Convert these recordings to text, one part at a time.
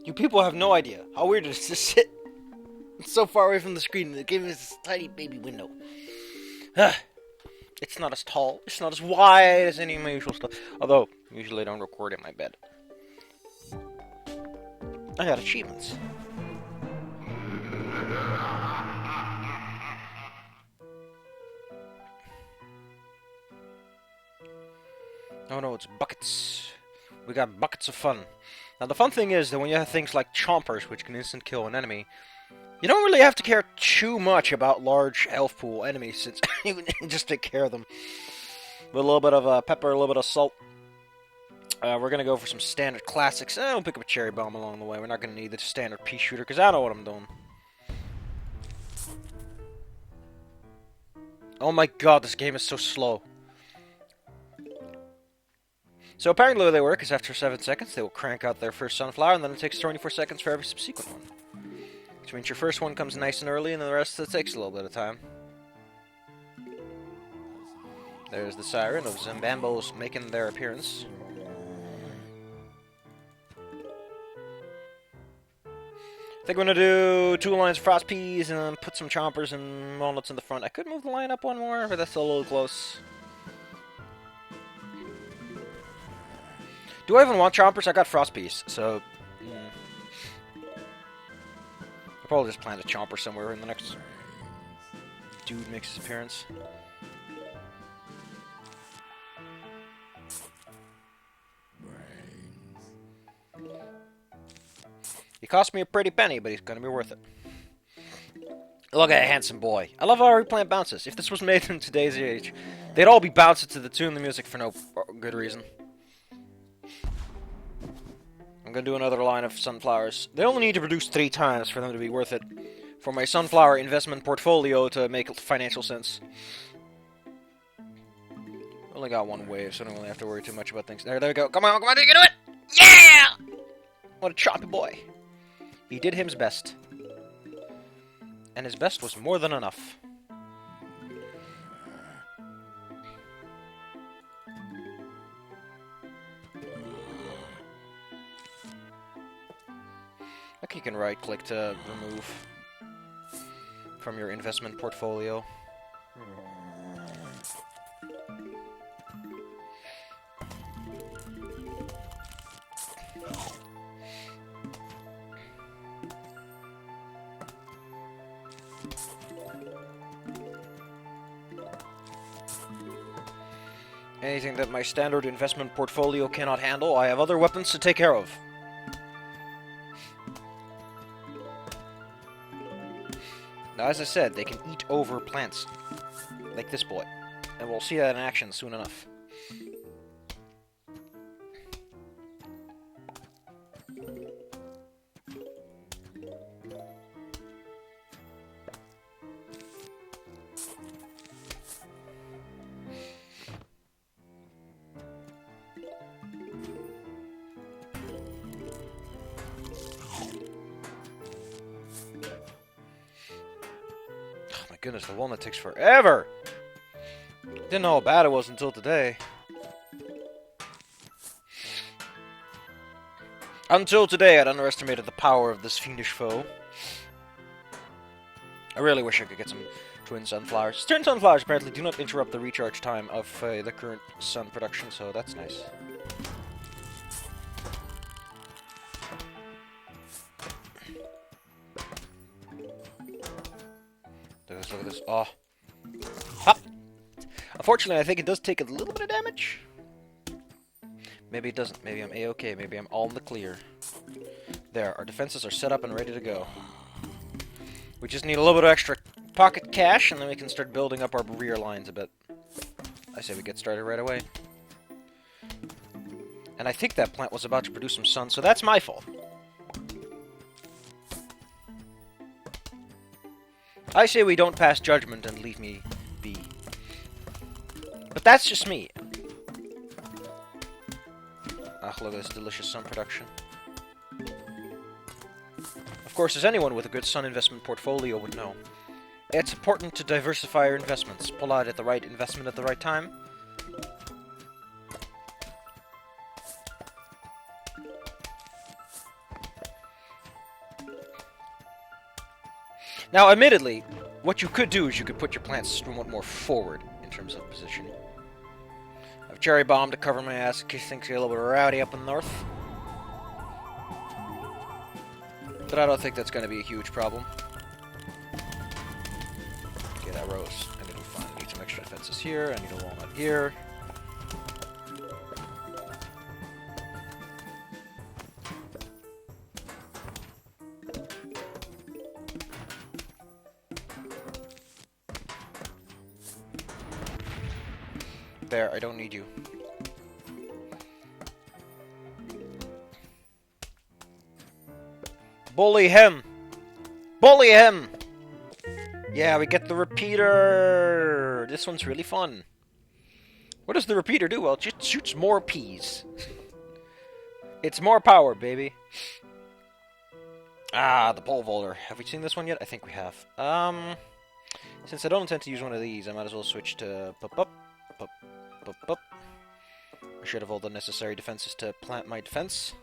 You people have no idea how weird it is to sit so far away from the screen and give me this tiny baby window. It's not as tall, it's not as wide as any of my usual stuff. Although, usually I don't record in my bed. I got achievements. Oh no, it's buckets. We got buckets of fun. Now the fun thing is that when you have things like chompers, which can instant kill an enemy, you don't really have to care too much about large health pool enemies, since you can just take care of them. With a little bit of pepper, a little bit of salt. We're gonna go for some standard classics. We'll pick up a cherry bomb along the way. We're not gonna need the standard pea shooter, because I know what I'm doing. Oh my god, this game is so slow. So apparently the way they work is after 7 seconds, they will crank out their first sunflower, and then it takes 24 seconds for every subsequent one. Which means your first one comes nice and early, and then the rest of it takes a little bit of time. There's the siren of Zimbambos making their appearance. I think I'm going to do 2 lines of frost peas, and then put some chompers and walnuts in the front. I could move the line up one more, but that's a little close. Do I even want chompers? I got frost peas, so... I'll probably just plant a chomper somewhere in the next... dude makes his appearance. He cost me a pretty penny, but he's gonna be worth it. Look at a handsome boy. I love how every plant bounces. If this was made in today's age, they'd all be bouncing to the tune of the music for no good reason. I'm gonna do another line of sunflowers. They only need to produce 3 times for them to be worth it. For my sunflower investment portfolio to make financial sense. Only got 1 wave, so I don't really have to worry too much about things. There we go. Come on, you can do it! Yeah! What a choppy boy. He did his best. And his best was more than enough. I think you can right-click to remove from your investment portfolio. Anything that my standard investment portfolio cannot handle, I have other weapons to take care of. Now, as I said, they can eat over plants. Like this boy. And we'll see that in action soon enough. Goodness, the walnut takes forever! Didn't know how bad it was until today. Until today, I'd underestimated the power of this fiendish foe. I really wish I could get some twin sunflowers. Twin sunflowers apparently do not interrupt the recharge time of the current sun production, so that's nice. Look at this. Oh. Hop! Unfortunately, I think it does take a little bit of damage. Maybe it doesn't. Maybe I'm A-okay. Maybe I'm all in the clear. There. Our defenses are set up and ready to go. We just need a little bit of extra pocket cash, and then we can start building up our rear lines a bit. I say we get started right away. And I think that plant was about to produce some sun, so that's my fault. I say we don't pass judgment and leave me be. But that's just me. Ah, look at this delicious sun production. Of course, as anyone with a good sun investment portfolio would know, it's important to diversify your investments. Pull out at the right investment at the right time. Now, admittedly, what you could do is you could put your plants somewhat more forward in terms of position. I have cherry bomb to cover my ass in case things get a little bit rowdy up in the north. But I don't think that's going to be a huge problem. Okay, that rose. I need to find. I need some extra defenses here. I need a walnut here. There, I don't need you. Bully him! Bully him! Yeah, we get the repeater! This one's really fun. What does the repeater do? Well, it just shoots more peas. It's more power, baby. Ah, the pole vaulter. Have we seen this one yet? I think we have. Since I don't intend to use one of these, I might as well switch to pop. I should have all the necessary defenses to plant my defense.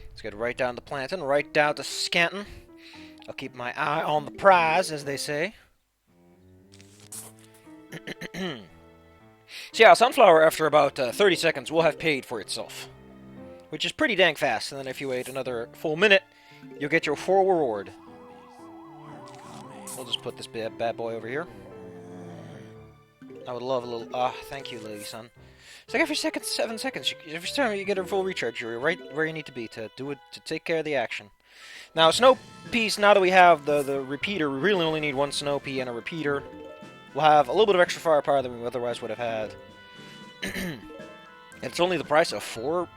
Let's get right down to planting, right down to scanting. I'll keep my eye on the prize, as they say. So yeah, sunflower, after about 30 seconds, will have paid for itself. Which is pretty dang fast, and then if you wait another full minute, you'll get your full reward. We'll just put this bad boy over here. I would love a little... thank you, lady son. It's like every 7 seconds. Every time you get a full recharge, you're right where you need to be to do it, to take care of the action. Now, snow peas, now that we have the repeater, we really only need one snow pea and a repeater. We'll have a little bit of extra firepower than we otherwise would have had. And it's only the price of four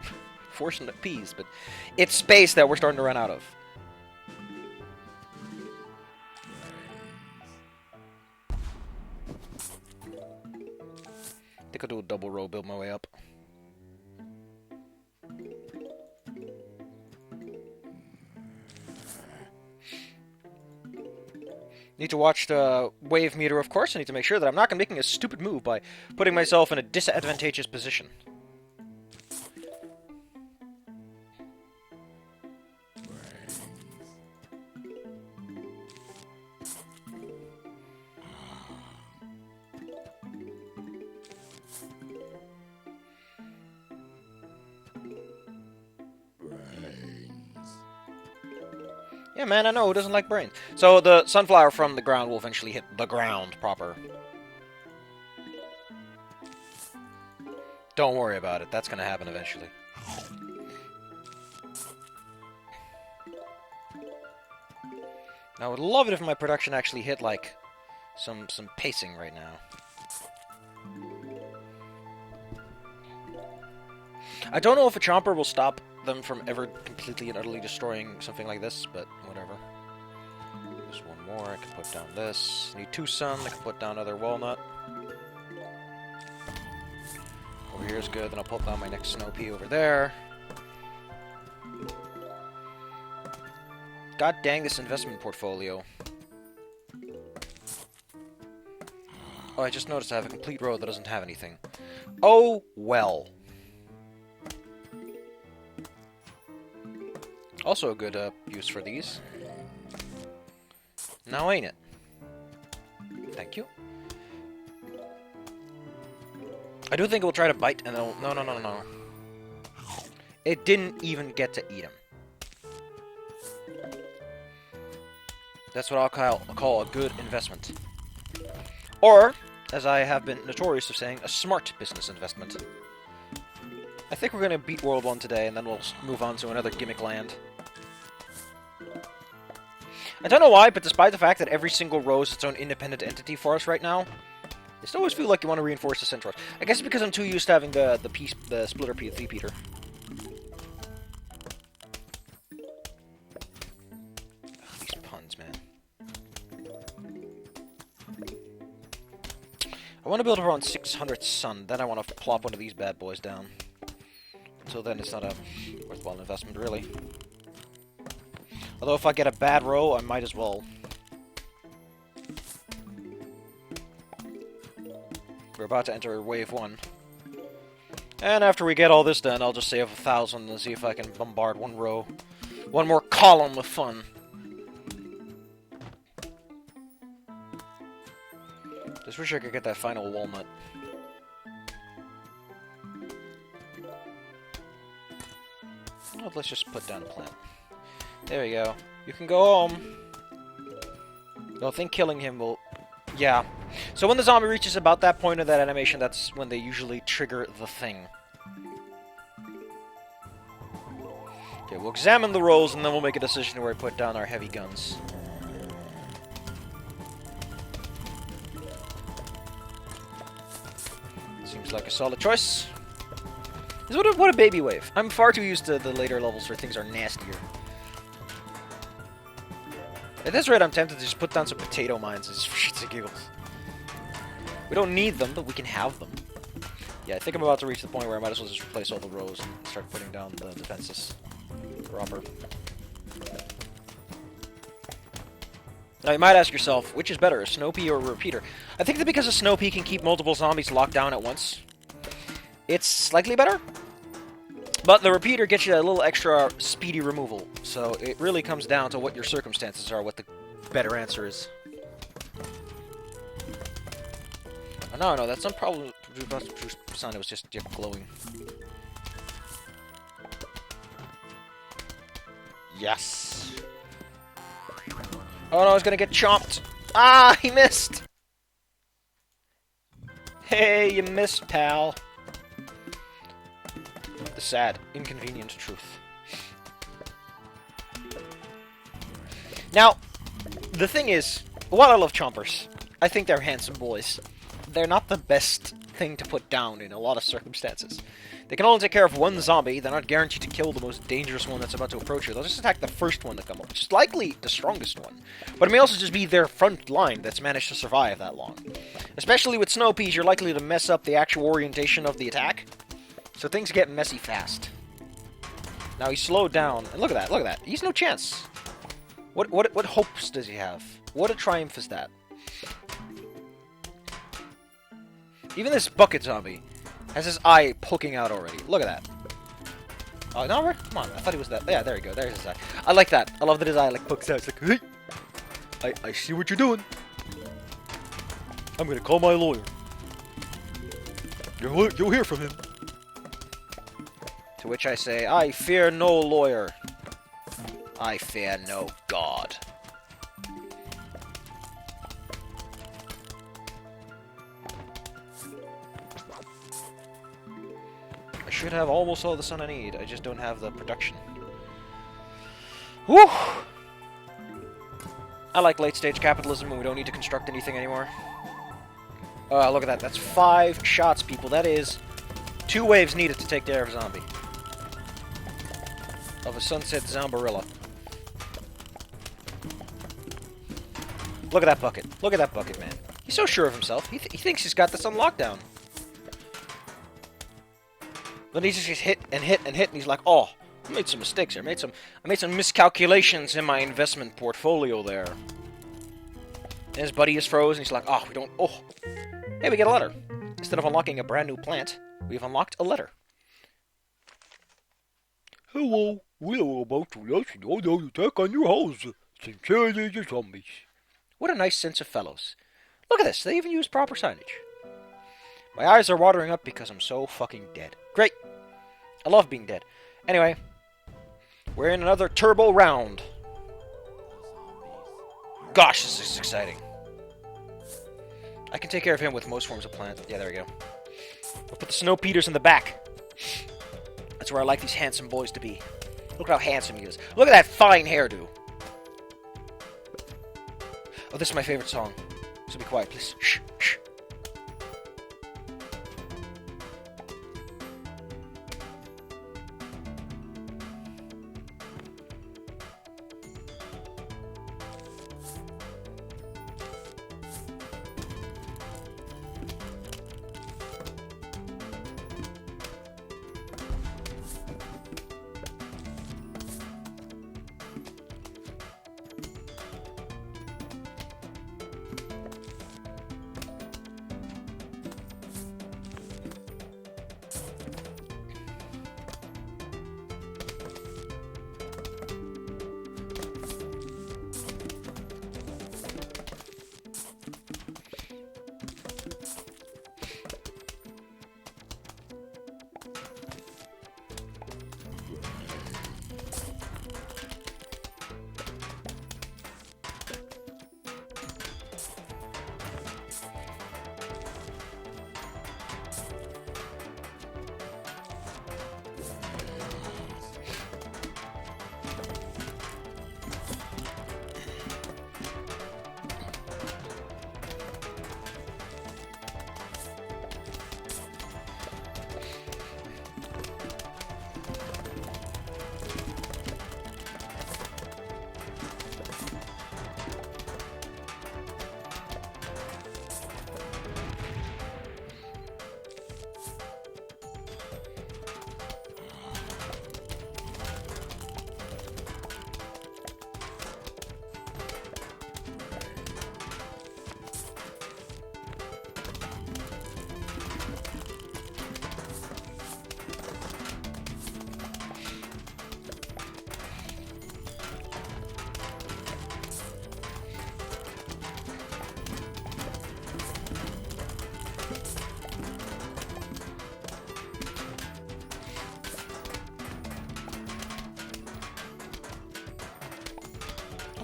snow peas, but it's space that we're starting to run out of. I think I'll do a double row, build my way up. Need to watch the wave meter, of course. I need to make sure that I'm not making a stupid move by putting myself in a disadvantageous position. Yeah, man, I know, who doesn't like brains? So the sunflower from the ground will eventually hit the ground proper. Don't worry about it, that's gonna happen eventually. Now, I would love it if my production actually hit, like, some pacing right now. I don't know if a chomper will stop them from ever completely and utterly destroying something like this, but whatever. There's one more, I can put down this. Need 2 sun, I can put down another walnut. Over here is good, then I'll put down my next snow pea over there. God dang this investment portfolio. Oh, I just noticed I have a complete row that doesn't have anything. Oh, well. Also a good use for these. Now ain't it? Thank you. I do think it will try to bite, and it'll... No. It didn't even get to eat him. That's what I'll call a good investment. Or, as I have been notorious of saying, a smart business investment. I think we're going to beat World 1 today, and then we'll move on to another gimmick land. I don't know why, but despite the fact that every single row is its own independent entity for us right now, I still always feel like you want to reinforce the central. I guess it's because I'm too used to having the splitter repeater. Ugh, these puns, man. I want to build around 600 sun, then I want to plop one of these bad boys down. Until then, it's not a worthwhile investment, really. Although if I get a bad row, I might as well. We're about to enter wave 1. And after we get all this done, I'll just save 1,000 and see if I can bombard one row. One more column of fun. Just wish I could get that final walnut. Well, let's just put down a plant. There we go. You can go home. I think killing him will... Yeah. So when the zombie reaches about that point of that animation, that's when they usually trigger the thing. Okay, we'll examine the rolls, and then we'll make a decision where we put down our heavy guns. Seems like a solid choice. What a baby wave. I'm far too used to the later levels where things are nastier. At this rate, I'm tempted to just put down some potato mines as shits and giggles. We don't need them, but we can have them. Yeah, I think I'm about to reach the point where I might as well just replace all the rows and start putting down the defenses proper. Now, you might ask yourself, which is better, a snow pea or a repeater? I think that because a snow pea can keep multiple zombies locked down at once, it's slightly better. But the repeater gets you a little extra speedy removal, so it really comes down to what your circumstances are, what the better answer is. Oh, no, that's not probably sun. It was just glowing. Yes. Oh no, I was gonna get chomped. Ah, he missed. Hey, you missed, pal. The sad, inconvenient truth. Now, the thing is, while I love chompers, I think they're handsome boys. They're not the best thing to put down in a lot of circumstances. They can only take care of one zombie. They're not guaranteed to kill the most dangerous one that's about to approach you. They'll just attack the first one that comes up, which is likely the strongest one. But it may also just be their front line that's managed to survive that long. Especially with snow peas, you're likely to mess up the actual orientation of the attack. So things get messy fast. Now he's slowed down, and look at that, look at that. He's no chance. What hopes does he have? What a triumph is that? Even this bucket zombie has his eye poking out already. Look at that. Oh, no, come on. I thought he was that. Yeah, there you go. There's his eye. I like that. I love that his eye like pokes out. It's like, hey, I see what you're doing. I'm gonna call my lawyer. You'll hear from him. To which I say, I fear no lawyer. I fear no God. I should have almost all the sun I need. I just don't have the production. Whew! I like late-stage capitalism when we don't need to construct anything anymore. Look at that. That's 5 shots, people. That is 2 waves needed to take care of a zombie. Of a sunset zombarilla. Look at that bucket. Look at that bucket, man. He's so sure of himself. He thinks he's got this on lockdown. Then he just gets hit and hit and hit, and he's like, "Oh, I made some mistakes here. I made some miscalculations in my investment portfolio there." And his buddy is frozen. He's like, "Oh, we don't. Oh, hey, we get a letter. Instead of unlocking a brand new plant, we've unlocked a letter." Hello, we are about to launch an all-out attack on your house. Sincerely, the zombies. What a nice sense of fellows. Look at this. They even use proper signage. My eyes are watering up because I'm so fucking dead. Great. I love being dead. Anyway, we're in another turbo round. Gosh, this is exciting. I can take care of him with most forms of plant. Yeah, there we go. We'll put the snow peters in the back. That's where I like these handsome boys to be. Look at how handsome he is. Look at that fine hairdo. Oh, this is my favorite song. So be quiet, please. Shh, shh.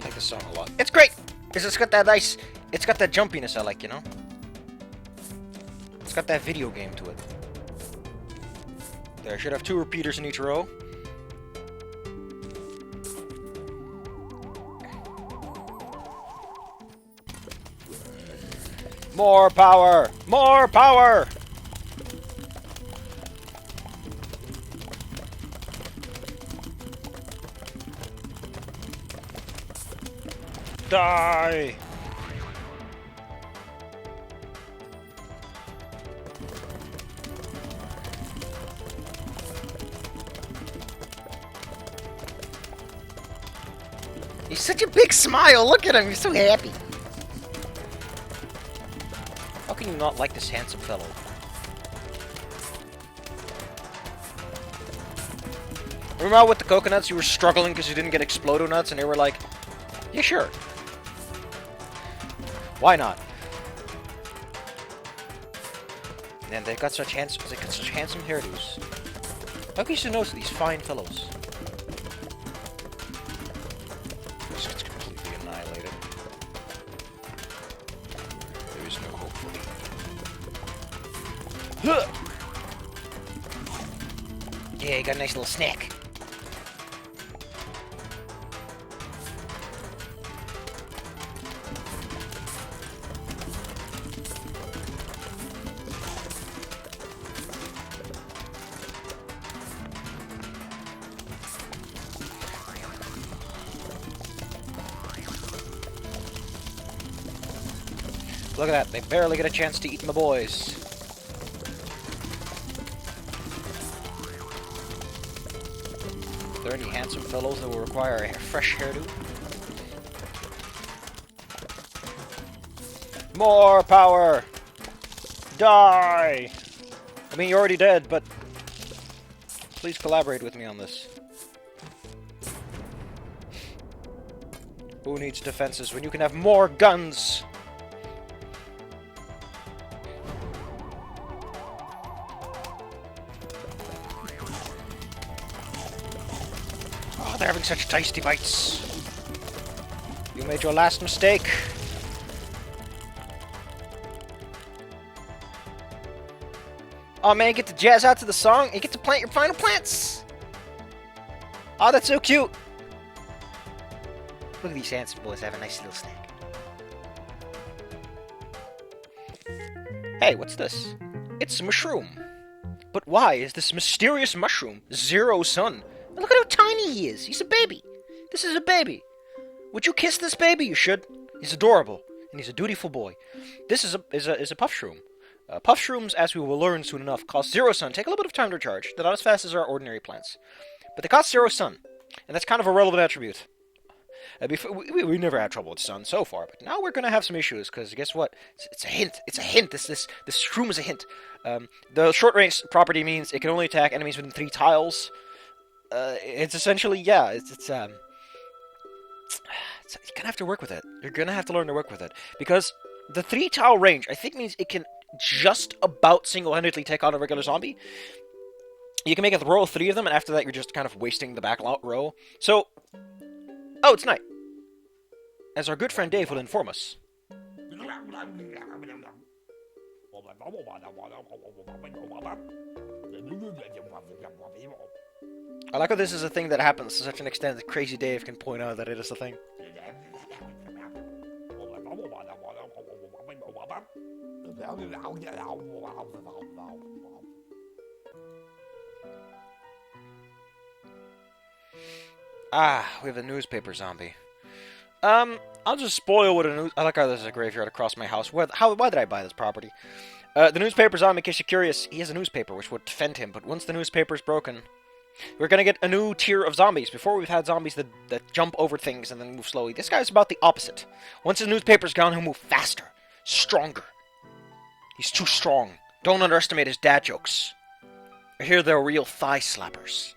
like this song a lot. It's great! It's got that nice... It's got that jumpiness I like, you know? It's got that video game to it. There, I should have 2 repeaters in each row. More power! More power! Die! He's such a big smile! Look at him! He's so happy! How can you not like this handsome fellow? Remember how with the coconuts you were struggling because you didn't get explodo nuts and they were like, yeah, sure. Why not? And they got such handsome hairdos. How can you say no to these fine fellows? This gets completely annihilated. There is no hope for me. Huh! Yeah, you got a nice little snack. Look at that, they barely get a chance to eat my boys. Are there any handsome fellows that will require a fresh hairdo? More power! Die! I mean, you're already dead, but please collaborate with me on this. Who needs defenses when you can have more guns? They're having such tasty bites. You made your last mistake. Oh man, you get to jazz out to the song and you get to plant your final plants. Oh, that's so cute. Look at these handsome boys having a nice little snack. Hey, what's this? It's a mushroom. But why is this mysterious mushroom Zero Sun? Look at how tiny he is. He's a baby. This is a baby. Would you kiss this baby? You should. He's adorable, and he's a dutiful boy. This is a puff shroom. Puff shrooms, as we will learn soon enough, cost 0 sun. Take a little bit of time to recharge. They're not as fast as our ordinary plants, but they cost 0 sun, and that's kind of a relevant attribute. We never had trouble with sun so far, but now we're gonna have some issues because guess what? It's a hint. It's a hint. This shroom is a hint. The short range property means it can only attack enemies within 3 tiles. It's essentially, yeah, you're gonna have to work with it. You're gonna have to learn to work with it. Because the 3 tile range, I think, means it can just about single-handedly take on a regular zombie. You can make a row of 3 of them, and after that, you're just kind of wasting the back row. So, oh, it's night. As our good friend Dave will inform us. I like how this is a thing that happens to such an extent that Crazy Dave can point out that it is a thing. Ah, we have a newspaper zombie. I'll just spoil what a news... I like how there's a graveyard across my house. Why did I buy this property? The newspaper zombie, in case you're curious, he has a newspaper which would defend him, but once the newspaper's broken... We're gonna get a new tier of zombies. Before we've had zombies that jump over things and then move slowly. This guy's about the opposite. Once his newspaper's gone, he'll move faster. Stronger. He's too strong. Don't underestimate his dad jokes. I hear they're real thigh slappers.